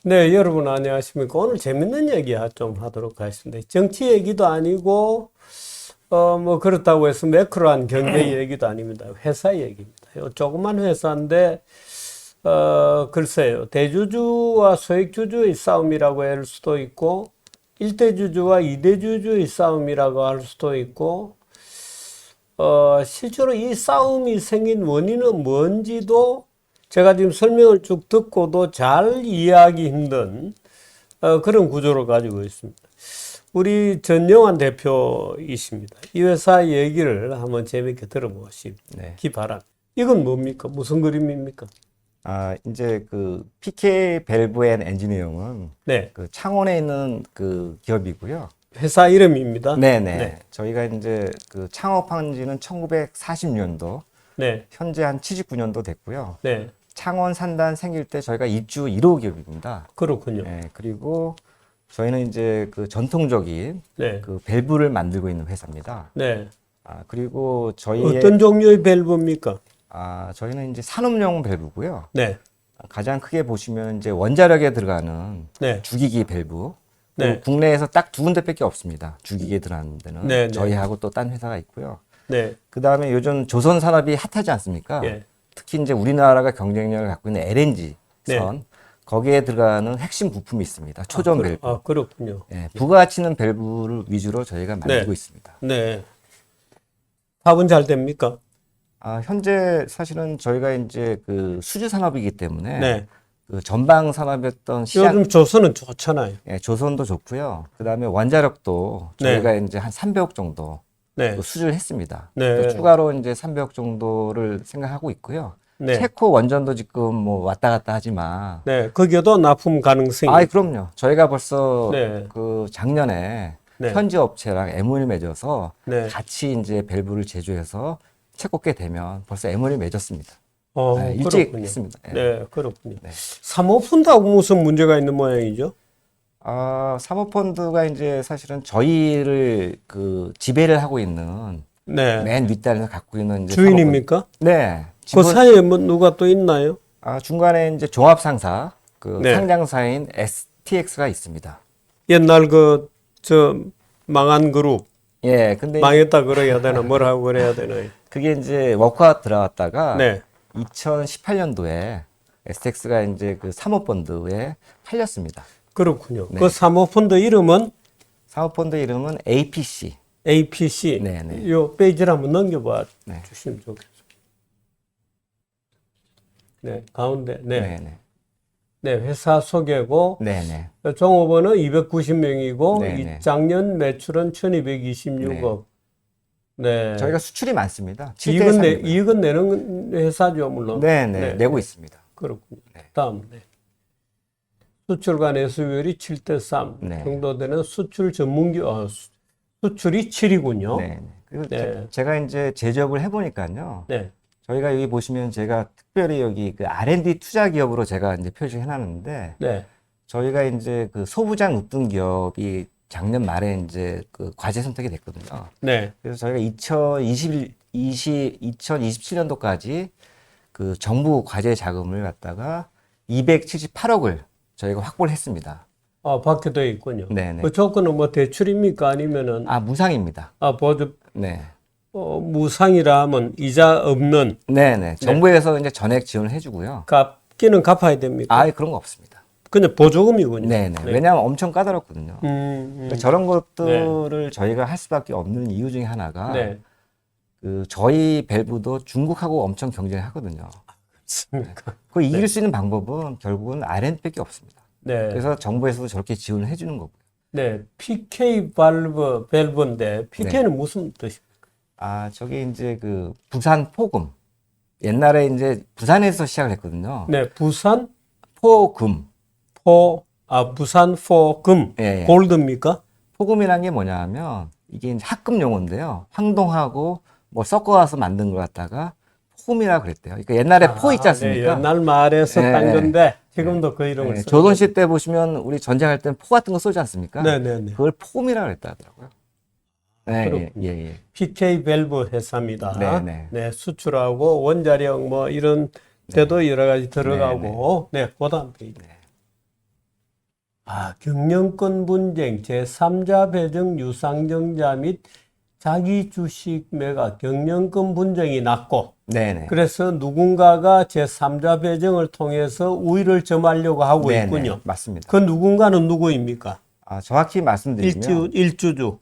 네, 여러분 안녕하십니까? 오늘 재밌는 얘기 좀 하도록 하겠습니다. 정치 얘기도 아니고, 뭐 그렇다고 해서 매크로한 경제 얘기도 아닙니다. 회사 얘기입니다. 요 조그만 회사인데, 글쎄요. 대주주와 소액주주의 싸움이라고 할 수도 있고, 일대주주와 이대주주의 싸움이라고 할 수도 있고, 실제로 이 싸움이 생긴 원인은 뭔지도 제가 지금 설명을 쭉 듣고도 잘 이해하기 힘든 그런 구조를 가지고 있습니다. 우리 전영환 대표이십니다. 이 회사 얘기를 한번 재밌게 들어보시기 네. 바랍니다. 이건 뭡니까? 무슨 그림입니까? 이제 그 PK 밸브 앤 엔지니어링은 네, 그 창원에 있는 그 기업이고요. 회사 이름입니다. 네네. 네, 저희가 이제 그 창업한 지는 1940년도, 네, 현재 한 79년도 됐고요. 네, 창원 산단 생길 때 저희가 입주 1호 기업입니다. 그렇군요. 네, 그리고 저희는 이제 그 전통적인 네, 그 밸브를 만들고 있는 회사입니다. 네. 그리고 저희의 어떤 종류의 밸브입니까? 저희는 이제 산업용 밸브고요. 네, 가장 크게 보시면 이제 원자력에 들어가는 네, 주기기 밸브. 네, 국내에서 딱 두 군데밖에 없습니다. 주기기에 들어가는 데는 네, 네. 저희하고 또 딴 회사가 있고요. 네, 그 다음에 요즘 조선 산업이 핫하지 않습니까? 예, 특히 이제 우리나라가 경쟁력을 갖고 있는 LNG 선 네. 거기에 들어가는 핵심 부품이 있습니다. 초전 밸브. 그렇군요. 예, 부가치는 밸브를 위주로 저희가 만들고 있습니다. 네. 파업은 잘 됩니까? 현재 사실은 저희가 이제 그 수주 산업이기 때문에 네. 그 전방 산업이었던 시장, 요즘 조선은 좋잖아요. 예, 조선도 좋고요. 그 다음에 원자력도 네. 저희가 이제 한 300억 정도 네. 또 수주를 했습니다. 네. 또 추가로 이제 300억 정도를 생각하고 있고요. 네. 체코 원전도 지금 뭐 왔다 갔다 하지만, 네. 거기에도 납품 가능성이. 그럼요. 저희가 벌써 네. 그 작년에 네. 현지 업체랑 MOU를 맺어서 네. 같이 이제 밸브를 제조해서 체코께 되면 벌써 MOU를 맺었습니다. 일찍 그렇군요. 했습니다. 예. 네. 그렇군요. 네. 사모펀드하고 무슨 문제가 있는 모양이죠? 사모펀드가 이제 사실은 저희를 그 지배를 하고 있는 네. 맨 윗단에서 갖고 있는 이제 주인입니까? 네. 그 사이에 뭐 누가 또 있나요? 중간에 이제 종합상사, 그 네. 상장사인 STX가 있습니다. 옛날 망한 그룹. 예, 근데 망했다 그래야 되나? 뭐라고 그래야 되나요? 그게 이제 워크아웃 들어갔다가 네. 2018년도에 STX가 이제 그 사모펀드에 팔렸습니다. 그렇군요. 네. 그 사모펀드 이름은 사모펀드 이름은 APC. APC. 네네. 요 페이지를 한번 넘겨봐 네. 주시면 좋겠어요. 네, 가운데. 네. 네네. 네, 회사 소개고, 네네. 종업원은 290명이고, 네네. 작년 매출은 1226억. 네. 저희가 수출이 많습니다. 이익은, 7대 3이고요. 이익은 내는 회사죠, 물론. 네네. 내고 있습니다. 그렇군요. 네. 다음, 네. 수출과 내수율이 7대3 네. 정도 되는 수출 수출이 7이군요. 네. 그리고 네. 제가 이제 제조업을 해보니까요. 네. 저희가 여기 보시면 제가 특별히 여기 그 R&D 투자 기업으로 제가 이제 표시해 놨는데 네. 저희가 이제 그 소부장 으뜸 기업이 작년 말에 이제 그 과제 선택이 됐거든요. 네. 그래서 저희가 2027년도까지 그 정부 과제 자금을 갖다가 278억을 저희가 확보를 했습니다. 밖에 돼 있군요. 네네. 그 조건은 뭐 대출입니까? 아니면은, 무상입니다. 보조, 네. 무상이라 하면 이자 없는 네네. 정부에서 이제 전액 지원을 해주고요. 갚기는 갚아야 됩니까? 그런 거 없습니다. 그냥 보조금이군요. 네네. 왜냐하면 엄청 까다롭거든요. 음. 저런 것들을 저희가 할 수밖에 없는 이유 중에 하나가 네. 그 저희 밸브도 중국하고 엄청 경쟁을 하거든요. 맞습니까? 그 이길 수 있는 방법은 결국은 R&D밖에 없습니다. 네. 그래서 정부에서도 저렇게 지원을 해주는 거고요. 네. PK 밸브인데, PK는 무슨 뜻입니까? 저게 이제 그 부산 포금. 옛날에 이제 부산에서 시작을 했거든요. 네. 부산 포금. 부산 포금. 예, 예. 골드입니까? 포금이란 게 뭐냐 하면 이게 이제 학급 용어인데요. 황동하고 뭐 섞어와서 만든 걸 갖다가 포금이라고 그랬대요. 그러니까 옛날에 포 있지 네. 않습니까? 옛날 말에서 네, 딴 네. 건데, 지금도 그 이름을 쓰죠. 조선시대 때 보시면 우리 전쟁할 때는 포 같은 거 쏘지 않습니까? 네네네. 그걸 포금이라고 그랬다 하더라고요. 네, 그렇군요. 예. PK 밸브 회사입니다. 네네. 네, 수출하고 원자력 뭐 이런 데도 여러 가지 들어가고, 네, 그다음 페이지. 경영권 분쟁, 제3자 배정 유상증자 및 자기 주식 매각, 경영권 분쟁이 났고, 네네. 그래서 누군가가 제3자 배정을 통해서 우위를 점하려고 하고 네네. 있군요. 맞습니다. 그 누군가는 누구입니까? 정확히 말씀드리면 일주주.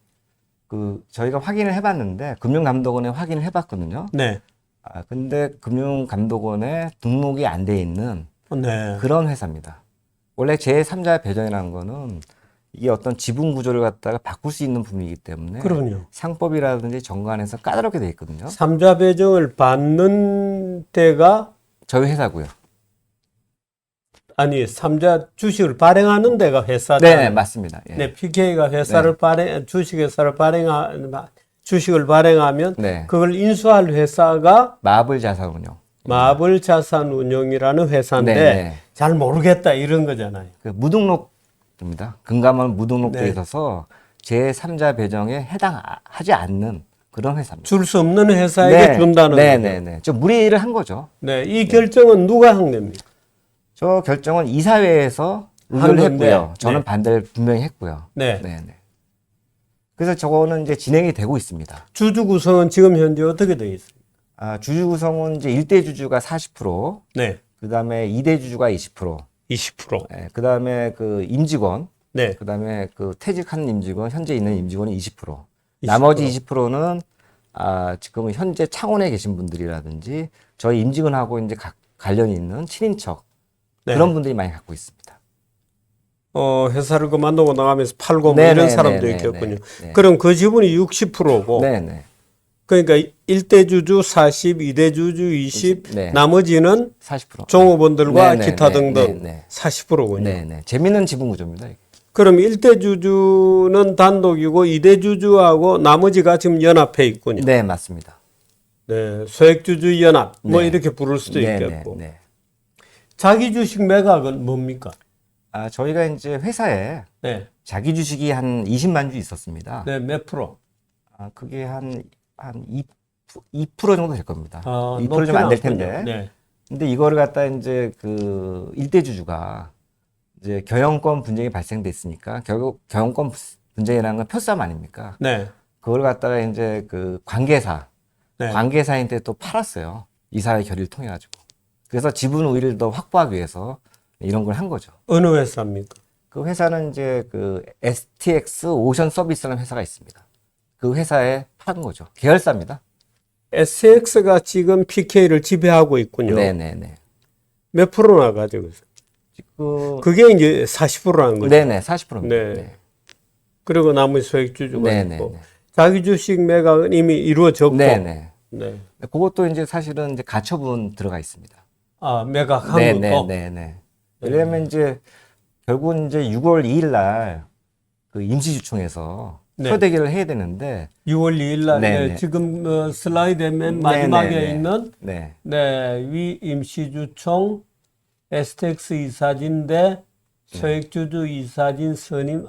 저희가 확인을 해봤는데 금융감독원에 확인을 해봤거든요. 네. 근데 금융감독원에 등록이 안 돼 있는 네. 그런 회사입니다. 원래 제3자 배정이라는 거는 이게 어떤 지분 구조를 갖다가 바꿀 수 있는 부분이기 때문에 그럼요. 상법이라든지 정관에서 까다롭게 돼 있거든요. 3자 배정을 받는 데가 저희 회사고요. 아니 3자 주식을 발행하는 데가 회사잖아요. 네, 맞습니다. 예. 네, PK가 회사를 주식을 발행하면 네. 그걸 인수할 회사가 마블 자산운용. 마블 자산운용이라는 회사인데 네, 네. 잘 모르겠다 이런 거잖아요. 그 무등록입니다. 금감원 무등록돼 네. 있어서 제3자 배정에 해당하지 않는 그런 회사입니다. 줄 수 없는 회사에게 준다는 거죠. 네. 좀 무리를 한 거죠. 네, 이 결정은 누가 한 겁니까? 저 결정은 이사회에서 의결을 건데, 했고요. 저는 네. 반대를 분명히 했고요. 네. 그래서 저거는 이제 진행이 되고 있습니다. 주주 구성은 지금 현재 어떻게 되어 있습니까? 주주 구성은 이제 1대 주주가 40%, 네, 그다음에 2대 주주가 20%, 20%. 그다음에 그 임직원, 네, 그다음에 그 퇴직한 임직원, 현재 있는 임직원이 20%. 나머지 20%는 지금 현재 창원에 계신 분들이라든지 저희 임직원하고 이제 관련이 있는 친인척 네. 그런 분들이 많이 갖고 있습니다. 회사를 그만두고 나가면서 팔고 뭐 네, 이런 네, 사람도 네, 있겠군요. 네. 그럼 그 지분이 60%고, 네네. 그러니까 1대 주주 40, 2대 주주 20, 네. 나머지는 40%. 종업원들과 네, 기타 네, 등등 네, 네. 40%군요. 네네. 재밌는 지분 구조입니다. 이게. 그럼 1대 주주는 단독이고 2대 주주하고 나머지가 지금 연합해 있군요. 네, 맞습니다. 네, 소액주주 연합 뭐 네. 이렇게 부를 수도 네, 있겠고. 네. 자기 주식 매각은 뭡니까? 저희가 이제 회사에 네, 자기 주식이 한 20만 주 있었습니다. 네, 몇 프로? 그게 한 2% 정도 될 겁니다. 2% 좀 높지는 안 될 않군요. 텐데. 네, 근데 이거를 갖다 이제 그 일대 주주가 이제 경영권 분쟁이 발생됐으니까 결국 경영권 분쟁이라는 건 표싸움 아닙니까? 네, 그걸 갖다가 이제 그 관계사한테 또 팔았어요. 이사회 결의를 통해 가지고. 그래서 지분 우위를 더 확보하기 위해서 이런 걸 한 거죠. 어느 회사입니까? 그 회사는 이제 그 STX 오션 서비스라는 회사가 있습니다. 그 회사에 팔은 거죠. 계열사입니다. SX가 지금 PK를 지배하고 있군요. 네네네. 몇 프로나 가지고 있어요? 그게 이제 40%라는 거죠. 네네, 40%입니다. 네. 그리고 나머지 소액주주가 네네. 있고. 자기 주식 매각은 이미 이루어졌고. 네네. 네. 그것도 이제 사실은 이제 가처분 들어가 있습니다. 매각한 것도. 네네네. 왜냐면 이제 결국은 이제 6월 2일 날 그 임시주총에서 네. 표대기를 해야 되는데 6월 2일 날 네네. 지금 슬라이드에 맨 마지막에 네네네. 있는 네. 위 임시주총 STX 이사진 대 소액주주 이사진 선임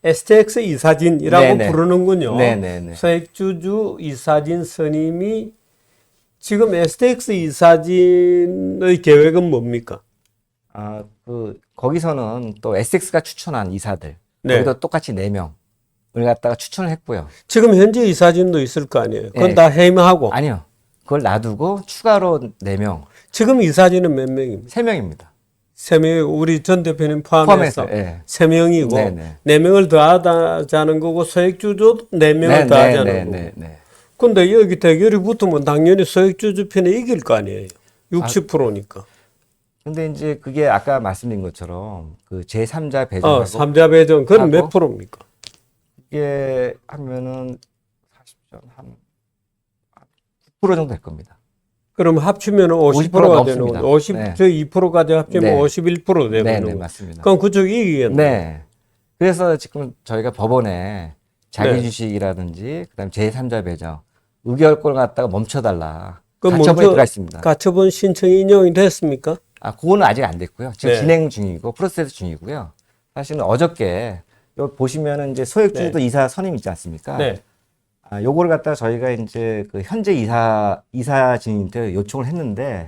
STX 이사진이라고 네네. 부르는군요. 네네네. 소액주주 이사진 선임이 지금 STX 이사진의 계획은 뭡니까? 거기서는 또 SX가 추천한 이사들 네. 거기도 똑같이 4명을 갖다가 추천을 했고요. 지금 현재 이사진도 있을 거 아니에요. 그건 네. 다 해임하고. 아니요. 그걸 놔두고 추가로 4명, 지금 이사진은 몇 명입니까? 3명입니다. 3명, 우리 전 대표님 포함해서 예. 3명이고, 네네. 4명을 더하자는 거고, 소액주주도 4명을 더하자는 거고. 네. 근데 여기 대결이 붙으면 당연히 소액주주 편에 이길 거 아니에요. 60%니까. 근데 이제 그게 아까 말씀드린 것처럼 그 제3자 배정하고 3자 배정, 그건 하고. 몇 프로입니까? 이게 하면은 40전 한 9% 정도 될 겁니다. 그럼 합치면 50%가 50%가 되는 넘습니다. 거죠. 50, 네. 저 2%까지 합치면 네. 51% 되는 네, 거죠. 맞습니다. 그럼 그쪽이 이기겠네. 네. 그래서 지금 저희가 법원에 자기 네. 주식이라든지 그다음에 제3자 배정 의결권을 갖다가 멈춰달라. 그럼 가처분이 먼저 들어가 있습니다. 가처분 신청이 인용이 됐습니까? 그거는 아직 안 됐고요. 지금 네. 진행 중이고 프로세스 중이고요. 사실은 어저께 여기 보시면은 이제 소액주주도 이사 선임 있지 않습니까? 네. 요거를 갖다가 저희가 이제 그 현재 이사진한테 요청을 했는데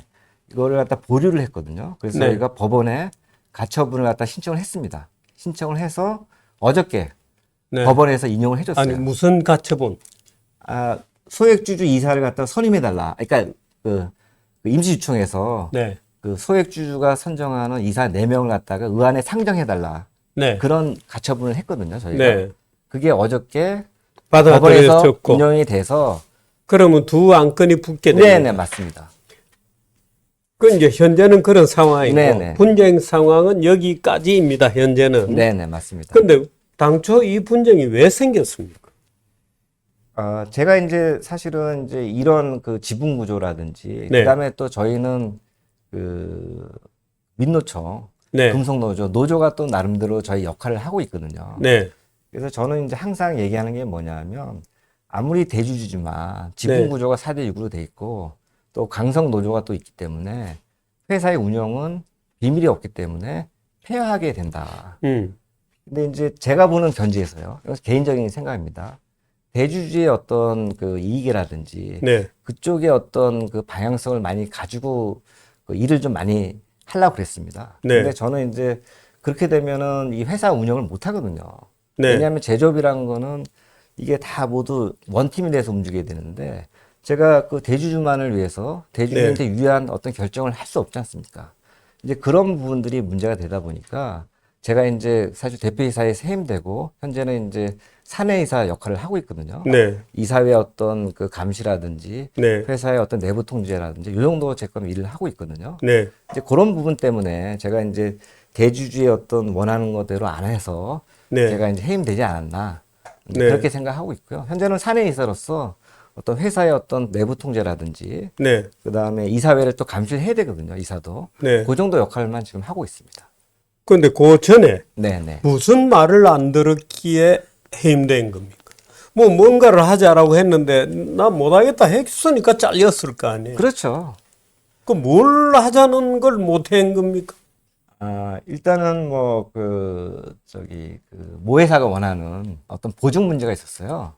이거를 갖다 보류를 했거든요. 그래서 네. 저희가 법원에 가처분을 갖다 신청을 했습니다. 신청을 해서 어저께 네. 법원에서 인용을 해줬어요. 아니 무슨 가처분? 소액주주 이사를 갖다 선임해달라. 그러니까 그 임시주총에서 네. 그 소액주주가 선정하는 이사 4명을 갖다가 의안에 상정해달라. 네. 그런 가처분을 했거든요, 저희가. 네. 그게 어저께 법원에서 받아들여졌고. 인용이 돼서. 그러면 두 안건이 붙게 네네, 됩니다. 맞습니다. 그 이제 현재는 그런 상황이고 네네. 분쟁 상황은 여기까지입니다. 현재는. 네네, 맞습니다. 근데 당초 이 분쟁이 왜 생겼습니까? 제가 이제 사실은 이제 이런 그 지분 구조라든지, 네. 그다음에 또 저희는 그 민노총, 네. 금속노조, 노조가 또 나름대로 저희 역할을 하고 있거든요. 네. 그래서 저는 이제 항상 얘기하는 게 뭐냐면, 아무리 대주주지만 지분 네. 구조가 4대 6으로 돼 있고, 또 강성 노조가 또 있기 때문에 회사의 운영은 비밀이 없기 때문에 폐하게 된다. 근데 이제 제가 보는 견지에서요, 이건 개인적인 생각입니다. 대주주의 어떤 그 이익이라든지 네. 그쪽에 어떤 그 방향성을 많이 가지고 그 일을 좀 많이 하려고 그랬습니다. 네. 근데 저는 이제 그렇게 되면은 이 회사 운영을 못 하거든요. 네. 왜냐하면 제조업이라는 거는 이게 다 모두 원팀이 돼서 움직여야 되는데 제가 그 대주주만을 위해서 대주주한테 유리한 어떤 결정을 할 수 없지 않습니까? 이제 그런 부분들이 문제가 되다 보니까 제가 이제 사실 대표이사에 세임되고 현재는 이제 사내이사 역할을 하고 있거든요. 네. 이사회 어떤 그 감시라든지 네. 회사의 어떤 내부 통제라든지 이 정도 제건 일을 하고 있거든요. 네. 이제 그런 부분 때문에 제가 이제 대주주의 어떤 원하는 것대로 안 해서 네. 제가 이제 해임되지 않았나 네. 그렇게 생각하고 있고요. 현재는 사내이사로서 어떤 회사의 어떤 내부 통제라든지 네. 그 다음에 이사회를 또 감시를 해야 되거든요. 이사도 네. 그 정도 역할만 지금 하고 있습니다. 근데 그 전에 네네. 무슨 말을 안 들었기에 해임된 겁니까? 뭐 뭔가를 하자라고 했는데 나 못하겠다 했으니까 잘렸을 거 아니에요. 그렇죠. 그 뭘 하자는 걸 못한 겁니까? 일단은 뭐 모회사가 원하는 어떤 보증 문제가 있었어요.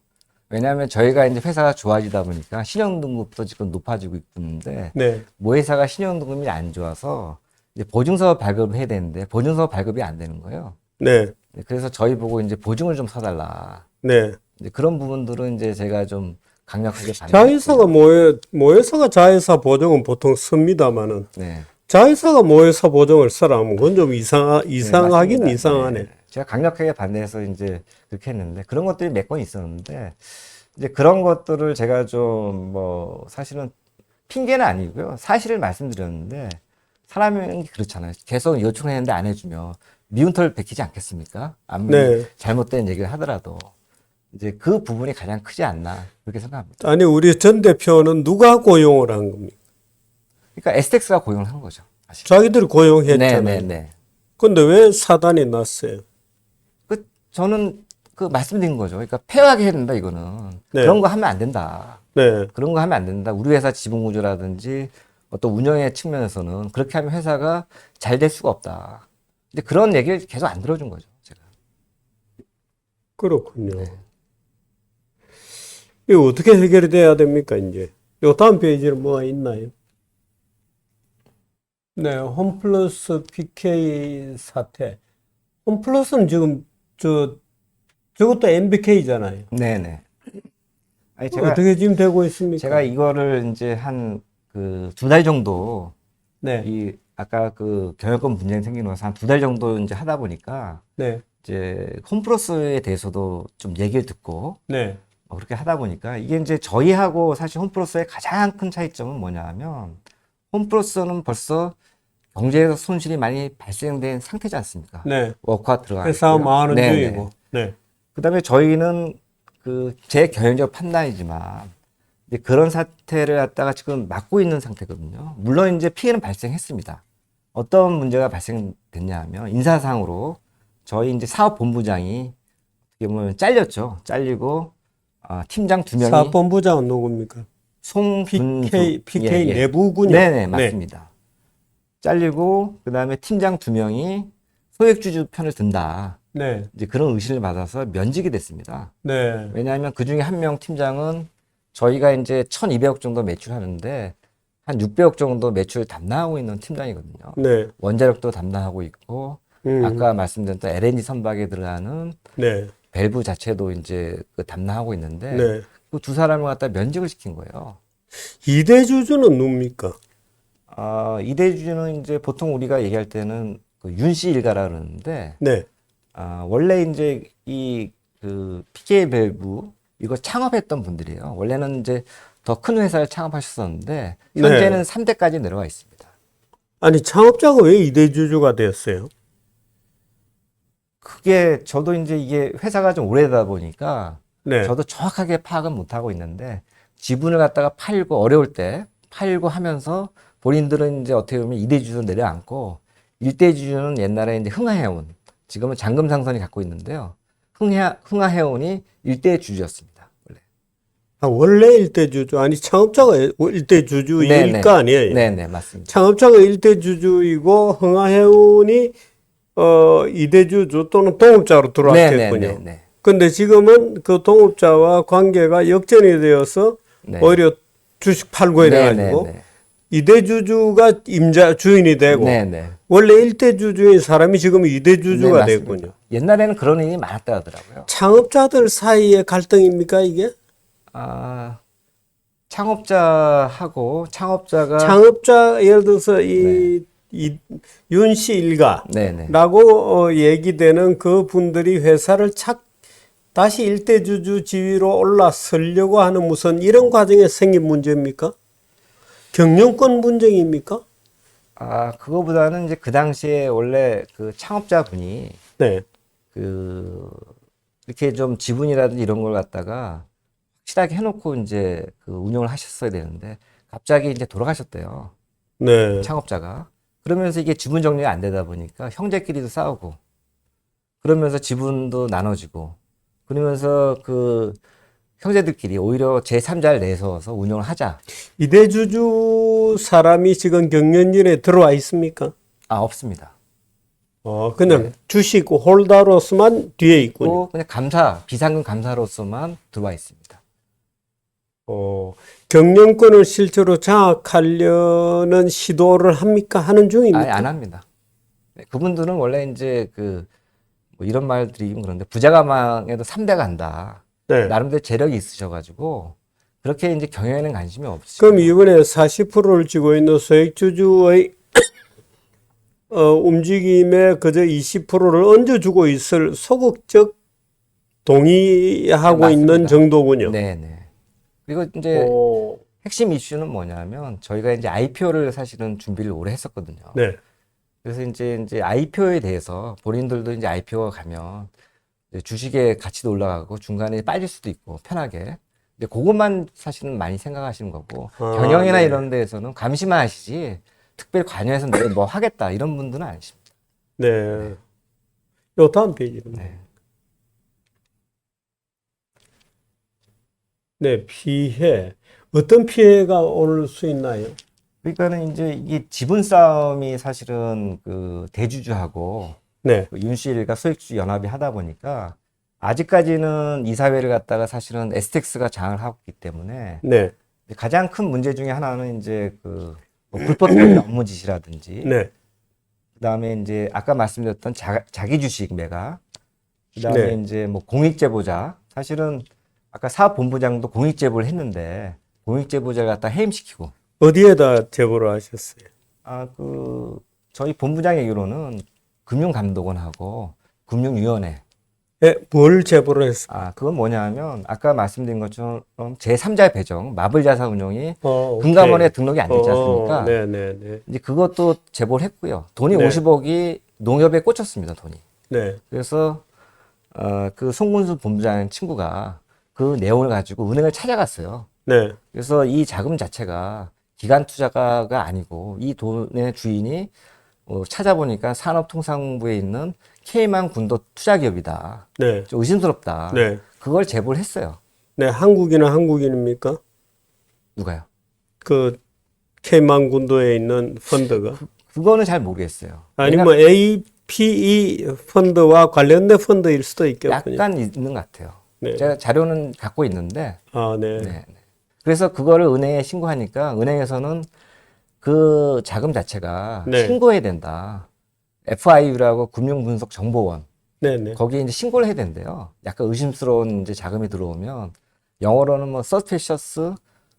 왜냐하면 저희가 이제 회사가 좋아지다 보니까 신용등급도 지금 높아지고 있는데 네. 모회사가 신용등급이 안 좋아서 이제 보증서 발급을 해야 되는데 보증서 발급이 안 되는 거예요. 네. 그래서 저희 보고 이제 보증을 좀 서달라. 네. 이제 그런 부분들은 이제 제가 좀 강력하게 자회사가 모회사가 자회사 보증은 보통 씁니다마는 네. 자회사가 모회사 보증을 쓰라면 그건 좀 이상하긴 맞습니다. 이상하네. 네. 제가 강력하게 반대해서 이제 그렇게 했는데 그런 것들이 몇 건 있었는데 이제 그런 것들을 제가 좀 사실은 핑계는 아니고요. 사실을 말씀드렸는데 사람이 그렇잖아요. 계속 요청했는데 안 해주면 미운 털 베끼지 않겠습니까? 아무리 네. 잘못된 얘기를 하더라도 이제 그 부분이 가장 크지 않나 그렇게 생각합니다. 아니 우리 전 대표는 누가 고용을 한 겁니까? 그러니까 에스텍스가 고용을 한 거죠. 사실. 자기들이 고용했잖아요. 네네네. 근데 왜 사단이 났어요? 저는 그 말씀드린 거죠. 그러니까 폐하게 해야 된다 이거는. 네. 그런 거 하면 안 된다. 네. 그런 거 하면 안 된다. 우리 회사 지분 구조라든지 어떤 운영의 측면에서는 그렇게 하면 회사가 잘 될 수가 없다. 근데 그런 얘기를 계속 안 들어준 거죠. 제가. 그렇군요. 이거 어떻게 해결이 돼야 됩니까, 이제? 요 다음 페이지는 뭐가 있나요? 네, 홈플러스 PK 사태. 홈플러스는 지금 저것도 MBK잖아요. 네네. 아니 제가 어떻게 지금 되고 있습니까? 제가 이거를 이제 한 그 2달 정도 네, 이 아까 그 경영권 분쟁 생기는 거서 한 2달 정도 이제 하다 보니까 네, 이제 홈플러스에 대해서도 좀 얘기를 듣고 네, 그렇게 하다 보니까 이게 이제 저희하고 사실 홈플러스의 가장 큰 차이점은 뭐냐 하면 홈플러스는 벌써 경제에서 손실이 많이 발생된 상태지 않습니까? 네. 워크가 들어가 회사 있고요. 망하는 네네. 중이고. 네, 그다음에 저희는 그 제 개인적 판단이지만 이제 그런 사태를 갖다가 지금 막고 있는 상태거든요. 물론 이제 피해는 발생했습니다. 어떤 문제가 발생됐냐 하면 인사상으로 저희 이제 사업본부장이 어떻게 보면 잘렸죠. 잘리고 팀장 2명이 사업본부장은 누굽니까? 송분수 PK 내부군요. 네네 맞습니다. 잘리고 그다음에 팀장 2명이 소액주주 편을 든다. 네, 이제 그런 의심을 받아서 면직이 됐습니다. 네, 왜냐하면 그 중에 한 명 팀장은 저희가 이제 1,200억 정도 매출하는데 한 600억 정도 매출 담당하고 있는 팀장이거든요. 네. 원자력도 담당하고 있고, 음. 아까 말씀드렸던 LNG 선박에 들어가는 네. 밸브 자체도 이제 그 담당하고 있는데, 네. 그 두 사람을 갖다 면직을 시킨 거예요. 이대 주주는 누굽니까? 이대주주는 이제 보통 우리가 얘기할 때는 그 윤씨 일가라 그러는데, 네. 원래 이제 이 그 PK 밸브 이거 창업했던 분들이에요. 원래는 이제 더 큰 회사를 창업하셨었는데 현재는 네. 3대까지 내려와 있습니다. 아니, 창업자가 왜 이대 주주가 되었어요? 그게 저도 이제 이게 회사가 좀 오래되다 보니까 네. 저도 정확하게 파악은 못 하고 있는데 지분을 갖다가 팔고 어려울 때 팔고 하면서 본인들은 이제 어떻게 보면 2대 주주 내려앉고 1대 주주는 옛날에 이제 흥하해운 지금은 장금상선이 갖고 있는데요. 흥하해운이 1대 주주였습니다. 원래. 원래 일대 주주, 아니, 창업자가 일대 주주일 네네. 거 아니에요? 네네, 맞습니다. 창업자가 일대 주주이고, 흥하해운이, 이대 주주 또는 동업자로 들어왔겠군요. 네네네. 근데 지금은 그 동업자와 관계가 역전이 되어서 네. 오히려 주식 팔고 이래가지고, 네네네. 이대 주주가 주인이 되고, 네네. 원래 일대 주주인 사람이 지금 이대 주주가 네, 됐군요. 맞습니다. 옛날에는 그런 일이 많았다 하더라고요. 창업자들 사이의 갈등입니까, 이게? 창업자하고 창업자가 창업자, 예를 들어서 네. 이 윤씨 일가라고 네네. 얘기되는 그 분들이 회사를 다시 일대 주주 지위로 올라서려고 하는 무슨 이런 과정에 생긴 문제입니까? 경영권 분쟁입니까? 그거보다는 이제 그 당시에 원래 그 창업자분이 네. 그 이렇게 좀 지분이라든지 이런 걸 갖다가 확실하게 해놓고 이제 그 운영을 하셨어야 되는데 갑자기 이제 돌아가셨대요. 네. 창업자가. 그러면서 이게 지분 정리가 안 되다 보니까 형제끼리도 싸우고 그러면서 지분도 나눠지고 그러면서 그 형제들끼리 오히려 제3자를 내세워서 운영을 하자. 이대 주주 사람이 지금 경영진에 들어와 있습니까? 없습니다. 그냥 주식 홀더로서만 뒤에 있군요. 또 그냥 비상금 감사로서만 들어와 있습니다. 경영권을 실제로 장악하려는 시도를 합니까? 하는 중입니까? 아예 안 합니다. 네, 그분들은 원래 이제 뭐 이런 말 드리긴 그런데 부자가망에도 3대 간다. 네. 나름대로 재력이 있으셔가지고 그렇게 이제 경영에는 관심이 없으시고. 그럼 이번에 40%를 쥐고 있는 소액주주의 움직임에 그저 20%를 얹어주고 있을 소극적 동의하고 맞습니다. 있는 정도군요. 네네. 그리고 이제 핵심 이슈는 뭐냐면 저희가 이제 IPO를 사실은 준비를 오래 했었거든요. 네. 그래서 이제 IPO에 대해서 본인들도 이제 IPO가 가면 이제 주식의 가치도 올라가고 중간에 빠질 수도 있고 편하게. 근데 그것만 사실은 많이 생각하시는 거고 경영이나 네. 이런 데에서는 감시만 하시지 특별히 관여해서 내가 뭐 하겠다 이런 분들은 아니십니다. 네. 요 다음 페이지입니다. 네. 네, 피해. 어떤 피해가 올 수 있나요? 그러니까는 이제 이게 지분 싸움이 사실은 그 대주주하고 네. 그 윤씨일과 소액주주 연합이 하다 보니까 아직까지는 이사회를 갖다가 사실은 STX가 장을 하고 있기 때문에 네. 가장 큰 문제 중에 하나는 이제 그 뭐 불법적인 업무 지시라든지 네. 그다음에 이제 아까 말씀드렸던 자기 주식 매각 그다음에 네. 이제 뭐 공익 제보자 사실은 아까 사업본부장도 공익 제보를 했는데 공익 제보자를 갖다 해임시키고 어디에다 제보를 하셨어요? 저희 본부장 얘기로는 금융감독원하고 금융위원회 네, 뭘 제보를 했어요? 그건 뭐냐면 아까 말씀드린 것처럼 제3자 배정 마블 자산 운용이 오케이. 금감원에 등록이 안 되지 않습니까? 네네네. 이제 그것도 제보를 했고요. 돈이 네. 50억이 농협에 꽂혔습니다. 돈이. 네. 그래서 그 송문수 본부장 친구가 그 내용을 가지고 은행을 찾아갔어요. 네. 그래서 이 자금 자체가 기관 투자가 아니고 이 돈의 주인이 찾아보니까 산업통상부에 있는 K만 군도 투자기업이다. 네. 좀 의심스럽다. 네. 그걸 제보를 했어요. 네. 한국이나 한국인입니까? 누가요? 그 K만 군도에 있는 펀드가 그거는 잘 모르겠어요. 아니 뭐 APE 펀드와 관련된 펀드일 수도 있겠군요. 약간 있는 것 같아요. 네. 제가 자료는 갖고 있는데 네. 네. 그래서 그거를 은행에 신고하니까 은행에서는 그 자금 자체가 네. 신고해야 된다. FIU라고 금융분석정보원. 네네. 거기에 이제 신고를 해야 된대요. 약간 의심스러운 이제 자금이 들어오면 영어로는 뭐 Suspicious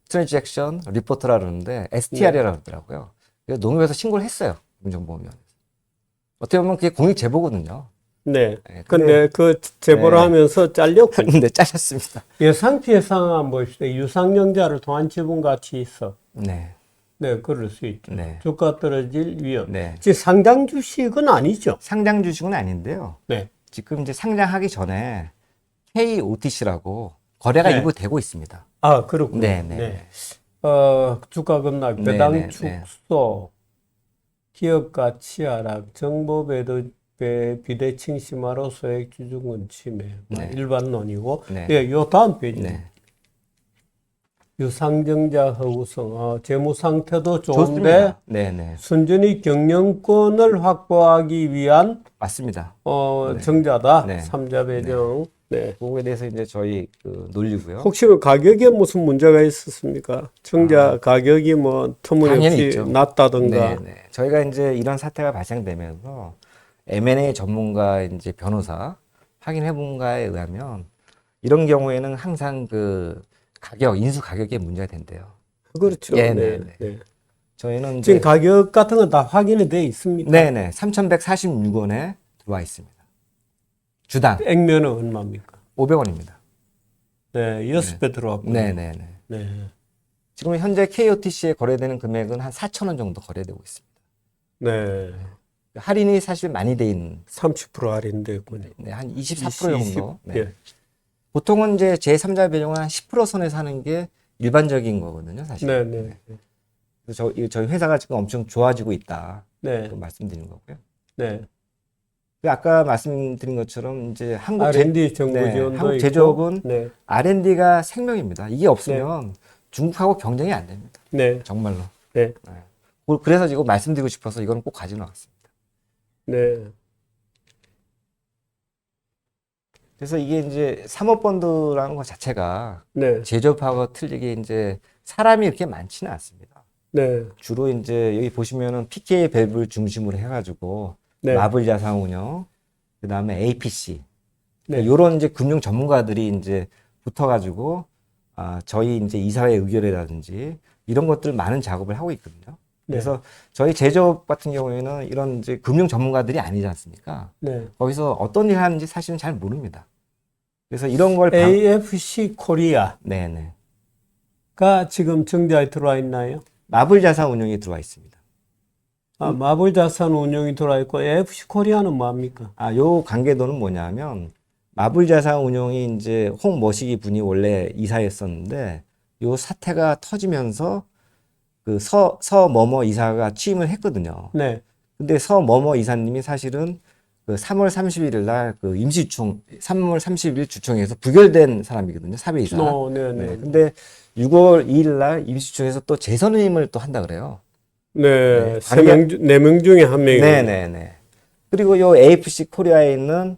Transaction Report라 그러는데 STR이라고 그러더라고요. 그래서 농협에서 신고를 했어요. 금융정보원에서. 어떻게 보면 그게 공익 제보거든요. 네. 네, 근데 그 제보를 네. 하면서 잘렸군요. 근데 잘렸습니다. 예상 피해 상황 봅시다. 유상증자를 통한 지분 가치 있어. 네, 네, 그럴 수 있죠. 네, 주가 떨어질 위험. 네. 즉 상장 주식은 아니죠. 상장 주식은 아닌데요. 네. 지금 이제 상장하기 전에 KOTC라고 거래가 네. 일부 되고 있습니다. 아, 그렇군요. 네, 네. 주가 급락, 네, 배당 네, 네. 축소, 기업 가치 하락, 정보 비대칭 심화로 소액 주주권 침해. 네. 일반론이고. 네. 예, 요 다음 페이지. 네. 유상증자 허구성, 재무 상태도 좋은데 좋습니다. 네, 네. 순전히 경영권을 확보하기 위한 맞습니다. 네. 정자다. 네. 삼자 배정. 네. 그거에 대해서 이제 저희 놀리고요. 혹시 그 가격에 무슨 문제가 있었습니까? 정자 가격이 뭐 당연히 터무니없이 있죠. 낮다든가. 네, 네. 저희가 이제 이런 사태가 발생되면서 M&A 전문가 이제 변호사 확인해 본 거에 의하면 이런 경우에는 항상 그 인수 가격에 문제가 된대요. 그렇죠. 예, 네. 네, 네. 저희는 지금 이제 가격 같은 건 다 확인이 돼 있습니까? 네네 3,146원에 들어와 있습니다. 주당 액면은 얼마입니까? 500원입니다. 네, 6배 들어왔군요. 네네네. 네. 지금 현재 KOTC에 거래되는 금액은 한 4,000원 정도 거래되고 있습니다. 네. 할인이 사실 많이 돼 있는 30% 할인됐군요. 네, 한 24% 20, 정도. 네. 예. 보통은 이제 제3자 배정은 한 10% 선에서 하는 게 일반적인 거거든요, 사실. 네, 네. 그래서 저희 회사가 지금 엄청 좋아지고 있다. 네. 말씀드리는 거고요. 네. 그 아까 말씀드린 것처럼 이제 R&D 정부 네, 지원도 한국 있고. 제조업은 네. R&D가 생명입니다. 이게 없으면 중국하고 경쟁이 안 됩니다. 네. 정말로. 네. 그래서 지금 말씀드리고 싶어서 이거는 꼭 가지고 나왔습니다. 네. 그래서 이게 이제 사모펀드라는 것 자체가 네. 제조업하고 틀리게 이제 사람이 이렇게 많지는 않습니다. 네. 주로 이제 여기 보시면은 PK 밸브를 중심으로 해가지고 네. 마블 자산운용, 그 다음에 APC, 네. 이런 이제 금융 전문가들이 이제 붙어가지고 저희 이제 이사회 의결이라든지 이런 것들 많은 작업을 하고 있거든요. 그래서 저희 제조업 같은 경우에는 이런 이제 금융 전문가들이 아니지 않습니까? 네. 거기서 어떤 일 하는지 사실은 잘 모릅니다. 그래서 이런 걸 AFC 코리아가 네네. 지금 정자에 들어와 있나요? 마블 자산운용이 들어와 있습니다. 마블 자산 운용이 들어와 있고 AFC 코리아는 뭡니까? 요 관계도는 뭐냐면 마블 자산운용이 이제 홍머시기 분이 원래 이사였었는데 요 사태가 터지면서 그 서머머 이사가 취임을 했거든요. 네. 근데 서머머 이사님이 사실은 그 3월 31일 날 그 임시주총, 3월 30일 주총에서 부결된 사람이거든요. 사배이사. 네, 네. 네. 근데 6월 2일 날 임시주총에서 또 재선임을 또 한다 그래요. 네. 관계- 4명 중에 한 명이. 네네네. 그리고 요 AFC 코리아에 있는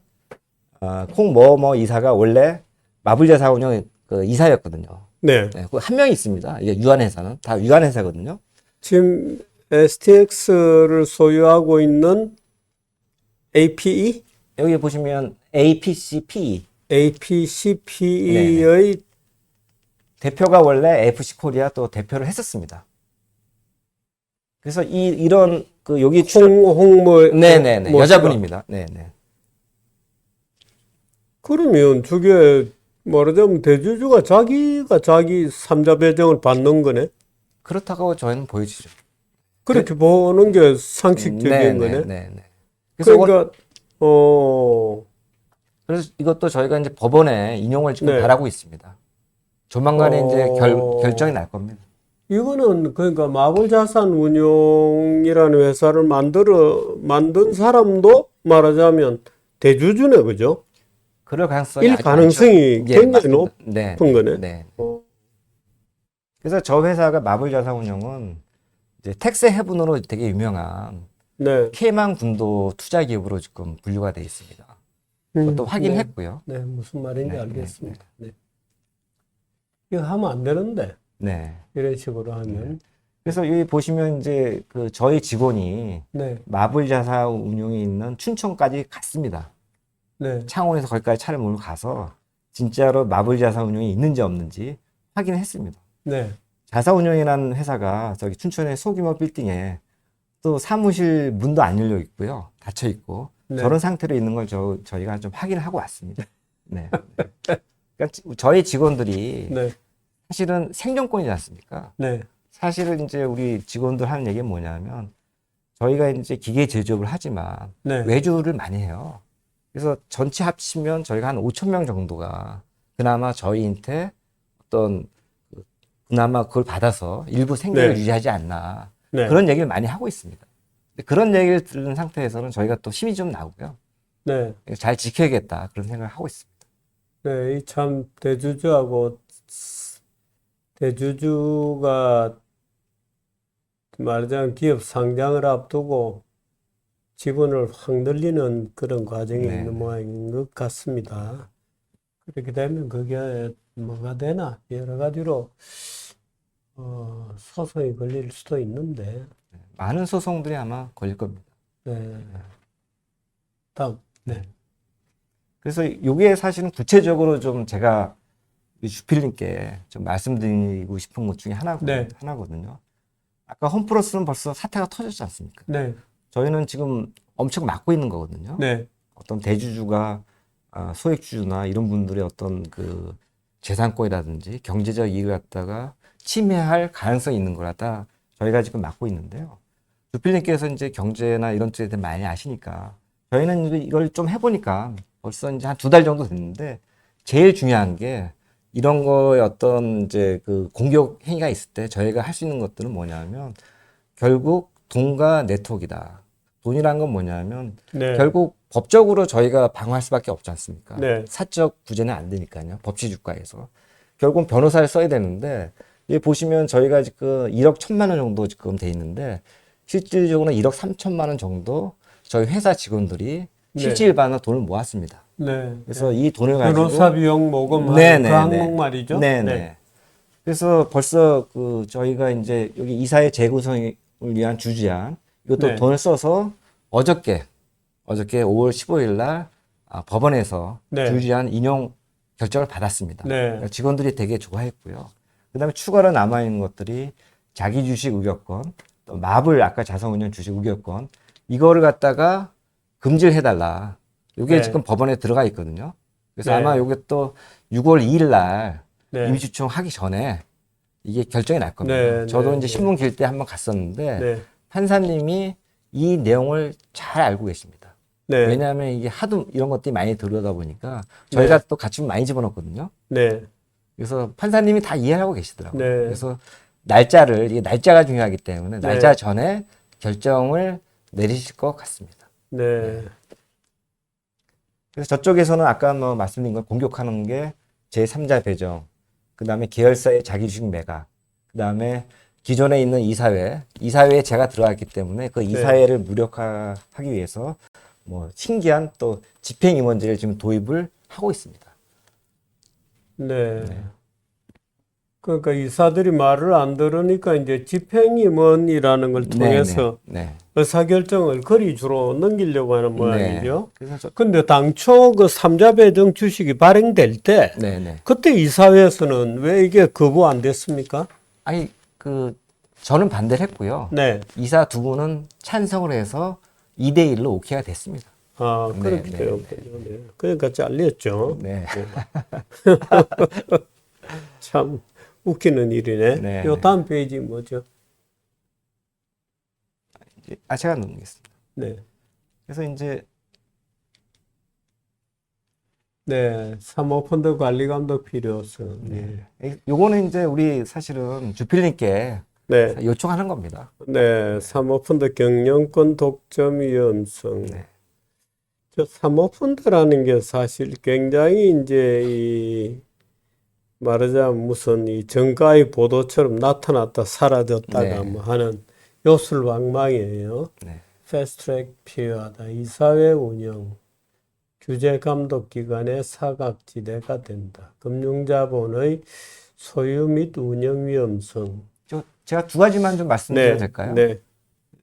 콩머머 이사가 원래 마블자산운용 그 이사였거든요. 네. 네, 한 명이 있습니다. 이게 유한회사는 다 유한회사거든요. 지금 STX를 소유하고 있는 APE? 여기 보시면 APCPE APCPE의 대표가 원래 FC 코리아 또 대표를 했었습니다. 그래서 이런 그 여기 홍모 네네네 뭐 여자분입니다. 네네. 그러면 저게 말하자면 대주주가 자기가 자기 삼자 배정을 받는 거네. 그렇다고 저희는 보여지죠. 그렇게 보는 게 상식적인 거네. 네네네. 그래서 그러니까 그래서 이것도 저희가 이제 법원에 인용을 지금 네. 바라고 있습니다. 조만간에 이제 결정이 날 겁니다. 이거는 그러니까 마블 자산 운용이라는 회사를 만든 사람도 말하자면 대주주네, 그죠? 그럴 가능성이 아주 가능성이 많죠. 굉장히 맞습니다. 높은 거네. 네. 그래서 저 회사가 마블 자산운용은 이제 텍스 헤븐으로 되게 유명한 네. 케이만 군도 투자 기업으로 지금 분류가 되어 있습니다. 그것도 확인했고요. 네, 무슨 말인지 네, 알겠습니다. 네. 이거 하면 안 되는데 네. 이런 식으로 하면 그래서 여기 보시면 이제 그 저희 직원이 네, 마블 자사 운용이 있는 춘천까지 갔습니다. 네, 창원에서 거기까지 차를 몰고 가서 진짜로 마블 자사 운용이 있는지 없는지 확인을 했습니다. 네, 자사 운용이라는 회사가 저기 춘천의 소규모 빌딩에 또 사무실 문도 안 열려 있고요. 닫혀 있고 네. 저런 상태로 있는 걸 저희가 좀 확인을 하고 왔습니다. 네. 그러니까 저희 직원들이 네, 사실은 생존권이지 않습니까? 네, 사실은 이제 우리 직원들 하는 얘기는 뭐냐면 저희가 이제 기계 제조업을 하지만 네, 외주를 많이 해요. 그래서 전체 합치면 저희가 한 5천 명 정도가 그나마 저희한테 어떤 그나마 그걸 받아서 일부 생계를 네. 유지하지 않나 네, 그런 얘기를 많이 하고 있습니다. 근데 그런 얘기를 들은 상태에서는 저희가 또 힘이 좀 나고요. 네, 잘 지켜야겠다 그런 생각을 하고 있습니다. 네. 이 참 대주주하고 대주주가 말하자면 기업 상장을 앞두고 지분을 확 늘리는 그런 과정에 네, 있는 네. 모양인 것 같습니다. 그렇게 되면 그게 뭐가 되나 여러 가지로 소송이 걸릴 수도 있는데, 많은 소송들이 아마 걸릴 겁니다. 네, 다음, 네, 그래서 이게 사실은 구체적으로 좀 제가 이 주필님께 좀 말씀드리고 싶은 것 중에 네, 하나거든요. 아까 홈플러스는 벌써 사태가 터졌지 않습니까? 네, 저희는 지금 엄청 막고 있는 거거든요. 네, 어떤 대주주가 소액주주나 이런 분들의 어떤 그 재산권이라든지 경제적 이익을 갖다가 침해할 가능성이 있는 걸 갖다 저희가 지금 막고 있는데요. 주필님께서 이제 경제나 이런 쪽에 대해 많이 아시니까 저희는 이걸 좀 해보니까 벌써 이제 한 2달 정도 됐는데 제일 중요한 게 이런 거에 어떤 이제 그 공격 행위가 있을 때 저희가 할 수 있는 것들은 뭐냐면 결국 돈과 네트워크이다. 돈이란 건 뭐냐면 네, 결국 법적으로 저희가 방어할 수밖에 없지 않습니까? 네, 사적 구제는 안 되니까요. 법치주가에서. 결국은 변호사를 써야 되는데 여기 보시면 저희가 지금 1억 1천만 원 정도 지금 돼 있는데 실질적으로는 1억 3천만 원 정도 저희 회사 직원들이 네, 실질반은 돈을 모았습니다. 네. 그래서 이 돈을 가지고 변호사 비용 모금하는 그 네네네. 항목 말이죠. 네, 네네. 그래서 벌써 그 저희가 이제 여기 이사회 재구성을 위한 주주안 이것도 네, 돈을 써서 어저께 5월 15일 날 법원에서 네, 주주안 인용 결정을 받았습니다. 네, 그러니까 직원들이 되게 좋아했고요. 그다음에 추가로 남아 있는 것들이 자기 주식 의결권, 또 마블 아까 자산운용 주식 의결권 이거를 갖다가 금지를 해달라. 이게 네, 지금 법원에 들어가 있거든요. 그래서 네, 아마 이게 또 6월 2일 날 네, 임시추청 하기 전에 이게 결정이 날 겁니다. 네, 저도 네, 이제 네, 신문 길 때 한번 갔었는데 네, 판사님이 이 내용을 잘 알고 계십니다. 네, 왜냐하면 이게 하도 이런 것들이 많이 들어오다 보니까 저희가 또 같이 많이 집어넣거든요. 네, 그래서 판사님이 다 이해하고 계시더라고요. 네, 그래서 이게 날짜가 중요하기 때문에 네, 날짜 전에 결정을 내리실 것 같습니다. 네, 그래서 저쪽에서는 아까 뭐 말씀드린 걸 공격하는 게 제3자 배정, 그 다음에 계열사의 자기주식 매각, 그 다음에 기존에 있는 이사회에 제가 들어갔기 때문에 그 이사회를 무력화하기 위해서 뭐 신기한 또 집행임원제를 지금 도입을 하고 있습니다. 네. 그러니까 이사들이 말을 안 들으니까 이제 집행임원이라는 걸 통해서 네. 의사결정을 거리 주로 넘기려고 하는 모양이죠. 그래서 근데 당초 그 삼자 배정 주식이 발행될 때 네. 그때 이사회에서는 왜 이게 거부 안 됐습니까? 아니 저는 반대를 했고요. 네. 이사 두 분은 찬성을 해서 2대1로 오케이가 됐습니다. 아, 네, 그렇게 네, 되었군요. 네. 그러니까 잘렸죠. 네. 참 웃기는 일이네. 네, 요 네. 다음 페이지 뭐죠? 제가 넘기겠습니다. 네. 그래서 이제 네. 사모펀드 관리 감독 필요성. 네. 요거는 이제 우리 사실은 주필님께 네. 요청하는 겁니다. 네. 사모펀드 경영권 독점 위험성. 네. 저 사모펀드라는 게 사실 굉장히 이제 이 말하자면 무슨 이 정가의 보도처럼 나타났다 사라졌다가 네. 뭐 하는 요술방망이에요. 네. 패스트트랙 필요하다. 이사회 운영, 규제 감독 기관의 사각지대가 된다. 금융자본의 소유 및 운영 위험성, 제가 두 가지만 좀 말씀드려도 네, 될까요? 네,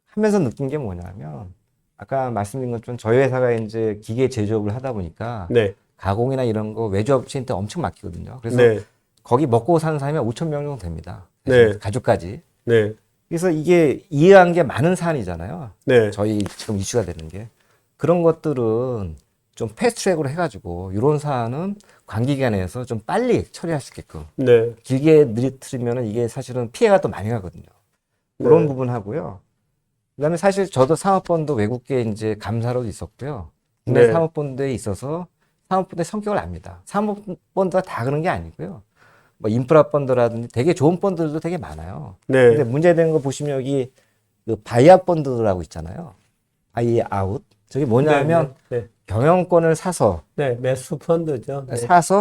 하면서 느낀 게 뭐냐면 아까 말씀드린 것처럼 저희 회사가 이제 기계 제조업을 하다 보니까 네, 가공이나 이런 거 외주 업체한테 엄청 맡기거든요. 그래서 네, 거기 먹고 사는 사람이 5천 명 정도 됩니다. 네. 가족까지. 네, 그래서 이게 이해한 게 많은 사안이잖아요. 네, 저희 지금 이슈가 되는 게. 그런 것들은 좀 패스트트랙으로 해가지고 이런 사안은 관계기관에서 좀 빨리 처리할 수 있게끔 네, 길게 느리트리면 이게 사실은 피해가 더 많이 가거든요. 그런 네. 부분 하고요. 그다음에 사실 저도 사모펀드 외국계 이제 감사로도 있었고요. 국내 네. 사모펀드에 있어서 사모펀드의 성격을 압니다. 사모펀드가 다 그런 게 아니고요. 뭐 인프라 펀드라든지 되게 좋은 펀드들도 되게 많아요. 네. 근데 문제되는 거 보시면 여기 그 바이아웃 펀드라고 있잖아요. 바이아웃. 저게 뭐냐면 네, 네, 경영권을 사서 네, 매수 펀드죠. 네,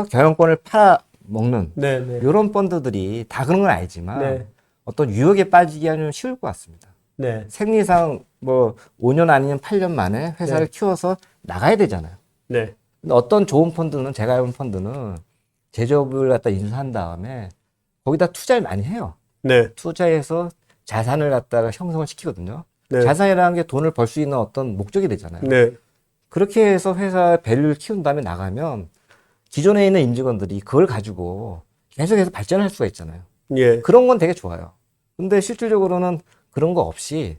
경영권을 팔아 먹는 네, 네, 이런 펀드들이 다 그런 건 아니지만 네, 어떤 유혹에 빠지기 하면 쉬울 것 같습니다. 네, 생리상 뭐 5년 아니면 8년 만에 회사를 네. 키워서 나가야 되잖아요. 네, 근데 어떤 좋은 펀드는 제가 해본 펀드는 제조업을 갖다 인수한 다음에 거기다 투자를 많이 해요. 네, 투자해서 자산을 갖다가 형성을 시키거든요. 네, 자산이라는 게 돈을 벌 수 있는 어떤 목적이 되잖아요. 네, 그렇게 해서 회사의 밸류를 키운 다음에 나가면 기존에 있는 임직원들이 그걸 가지고 계속해서 발전할 수가 있잖아요. 예, 그런 건 되게 좋아요. 근데 실질적으로는 그런 거 없이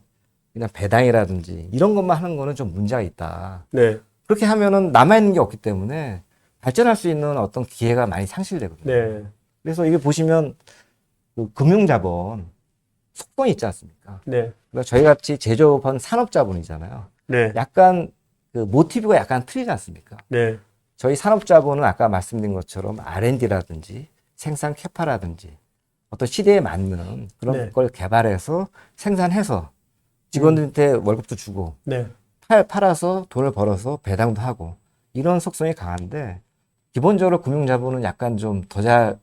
그냥 배당이라든지 이런 것만 하는 거는 좀 문제가 있다. 네, 그렇게 하면은 남아있는 게 없기 때문에 발전할 수 있는 어떤 기회가 많이 상실되거든요. 네, 그래서 이게 보시면 그 금융자본 속성이 있지 않습니까? 네, 그러니까 저희 같이 제조업한 산업자본이잖아요. 네, 약간 그 모티브가 약간 틀리지 않습니까? 네, 저희 산업자본은 아까 말씀드린 것처럼 R&D라든지 생산 캐파라든지 어떤 시대에 맞는 그런 네. 걸 개발해서 생산해서 직원들한테 월급도 주고 네, 팔아서 돈을 벌어서 배당도 하고 이런 속성이 강한데 기본적으로 금융자본은 약간 좀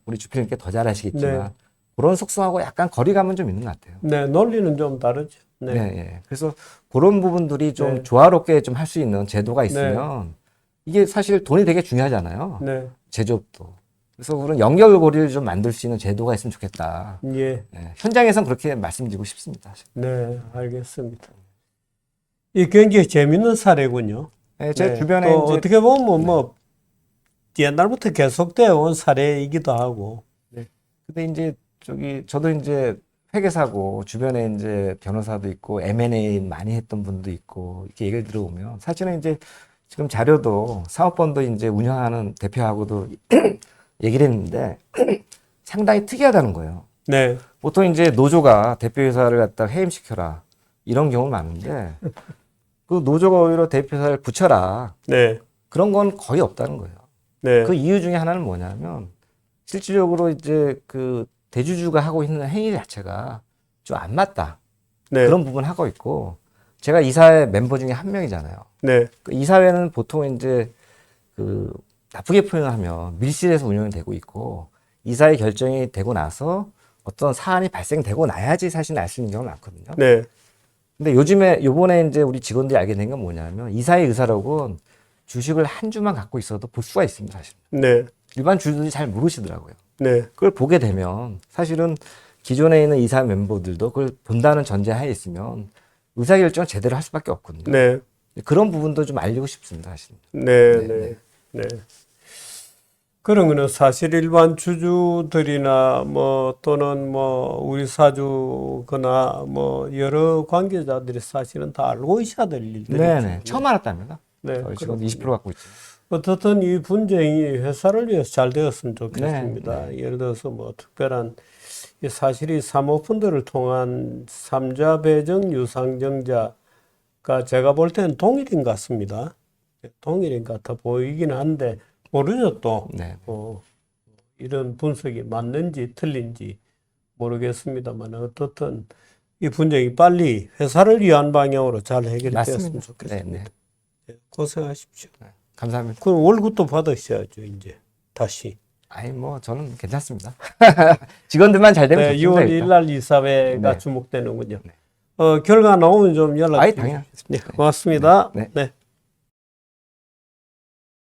우리 주필님께 더 잘 아시겠지만 네. 그런 속성하고 약간 거리감은 좀 있는 것 같아요. 네, 논리는 좀 다르죠. 네, 네, 예. 그래서 그런 부분들이 좀 네. 조화롭게 좀 할 수 있는 제도가 있으면 이게 사실 돈이 되게 중요하잖아요. 네, 제조업도. 그래서 그런 연결고리를 좀 만들 수 있는 제도가 있으면 좋겠다. 예, 예. 현장에선 그렇게 말씀드리고 싶습니다. 사실. 네, 알겠습니다. 이 굉장히 재밌는 사례군요. 예, 제 네, 주변에 또 이제 어떻게 보면 뭐 옛날부터 계속되어 온 사례이기도 하고. 근데 이제 저도 이제 회계사고 주변에 이제 변호사도 있고 M&A 많이 했던 분도 있고 이렇게 얘기를 들어보면 사실은 이제 지금 자료도 사업본도 이제 운영하는 대표하고도 얘기를 했는데 상당히 특이하다는 거예요. 네, 보통 이제 노조가 대표이사를 갖다 해임시켜라 이런 경우 많은데 그 노조가 오히려 대표이사를 붙여라 네, 그런 건 거의 없다는 거예요. 네, 그 이유 중에 하나는 뭐냐면 실질적으로 이제 그 대주주가 하고 있는 행위 자체가 좀 안 맞다. 네, 그런 부분 하고 있고 제가 이사회 멤버 중에 한 명이잖아요. 네, 그 이사회는 보통 이제 그 나쁘게 표현하면 밀실에서 운영이 되고 있고 이사회 결정이 되고 나서 어떤 사안이 발생되고 나야지 사실 알 수 있는 경우가 많거든요. 네, 근데 요번에 이제 우리 직원들이 알게 된 건 뭐냐면 이사회 의사록은 주식을 한 주만 갖고 있어도 볼 수가 있습니다, 사실. 네, 일반 주주들이 잘 모르시더라고요. 네, 그걸 보게 되면 사실은 기존에 있는 이사 멤버들도 그걸 본다는 전제하에 있으면 의사결정을 제대로 할 수밖에 없거든요. 네, 그런 부분도 좀 알리고 싶습니다, 사실. 네, 네, 네, 네. 그런 거는 사실 일반 주주들이나 뭐 또는 뭐 우리 사주거나 뭐 여러 관계자들이 사실은 다 알고 있어야 될 일들이죠. 네네. 처음 알았답니다. 네, 저희 지금 그렇군요. 20% 갖고 있죠. 어떻든 이 분쟁이 회사를 위해서 잘 되었으면 좋겠습니다. 네, 예를 들어서 뭐 특별한 이 사실이 사모펀드를 통한 삼자 배정 유상증자가 제가 볼 때는 동일인 것 같습니다. 동일인 것 같아 보이긴 한데 모르죠 또. 네. 이런 분석이 맞는지 틀린지 모르겠습니다만 어떻든 이 분쟁이 빨리 회사를 위한 방향으로 잘 해결이 됐으면 맞습니다. 좋겠습니다. 네, 네. 네, 고생하십시오. 감사합니다. 그럼 월급도 받으셔야죠, 이제. 다시. 아니, 뭐, 저는 괜찮습니다. 직원들만 잘 되면 네, 좋습니다. 6월 1일 일단. 날 이사회가 네. 주목되는군요. 결과 나오면 좀 연락 아이, 주십시오. 당연히. 네, 고맙습니다. 네. 네.